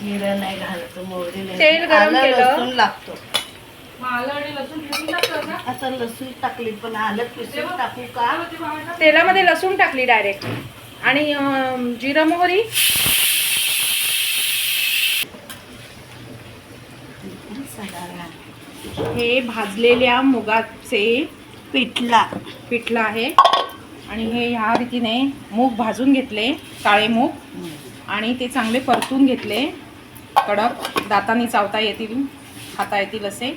जिरं नाही घालायचं, मोहरी नाही, तेल गरम आलं केलं. लसूण लागतो. आलं आणि लसूण ठेवून टाकलं ना. आता लसूण टाकली पण आलं पिसून टाकू का? तेलामध्ये लसूण टाकली डायरेक्ट आणि जिरं मोहरी. हे भाजलेल्या मुगाचे पिठलं आहे आणि हे ह्या रीतीने मूग भाजून घेतले, काळे मूग, आणि ते चांगले परतून घेतले, कडक, दाताने चावता येतील, खाता येतील असे,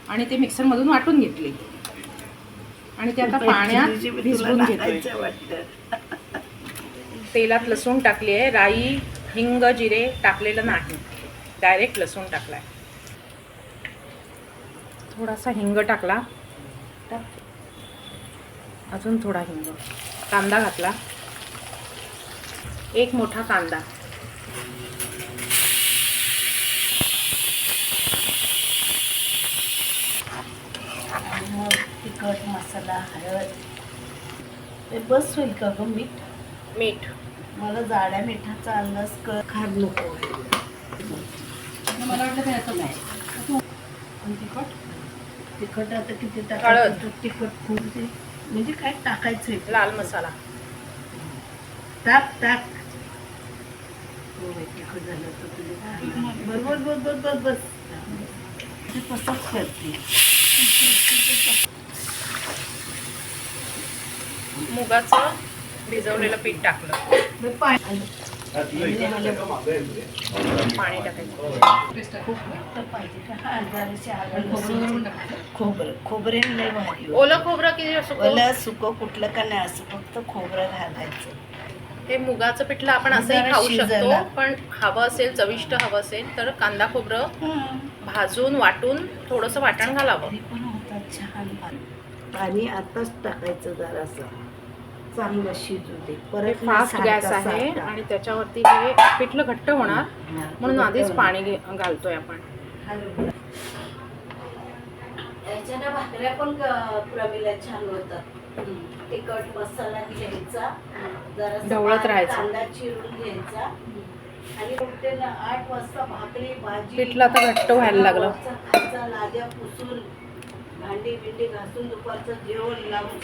आणि ते मिक्सरमधून वाटून घेतले आणि ते आता पाण्यात भिजवून घेतले. तेलात लसूण टाकली आहे, राई, हिंग, जिरे टाकलेलं नाही, डायरेक्ट लसूण टाकलाय. थोडासा हिंग टाकला, अजून थोडा हिंग, कांदा घातला, एक मोठा कांदा, मग तिखट, मसाला, हळद. ते बस होईल का गं मीठ? मीठ. मला जाड्या मिठाचा अंदाज खार नको. मला वाटतं त्याचं नाही. तिखट आता किती हळद. टाकायचं? तिखट खूप म्हणजे काय टाकायचंय? लाल मसाला टाक टाक. हो तिखट झालं तर तुला बरोबर बरोबर बस बस. ते तसंच करते. मुगाचं भिजवलेलं पीठ टाकलं, पाणी टाकायचं. खूप घट्ट पाहिजे का? हा जराशी खोबरे लय भारी. ओलं खोबरं की सुकं? ओलं सुकं कुठलं का नाही, असं फक्त खोबरं घालायचं. हे मुगाचं पिठलं आपण असंही खाऊ शकतो, पण हवं असेल, चविष्ट हवं असेल तर कांदा खोबरं भाजून वाटून थोडंसं वाटण घालावं. पण होतात छान. पाणी आताच टाकायचं जरासं, चांगलं शिजू दे. परत फास्ट गॅस आहे आणि त्याच्यावरती हे पिठलं घट्ट होणार म्हणून आधीच पाणी घालतोय आपण. याच्या भाकऱ्या पण प्रमिला छान होतात. तिखट मसाला घ्यायचा, ढवळत राहायचं, कांदा चिरून घ्यायचा आणि 8 वाजता भाकरी भाजी. पिठलं आता घट्ट व्हायला लागलं. खायचा, लाद्या पुसून भांडी बिंडी घासून दुपारचं जेवण लावून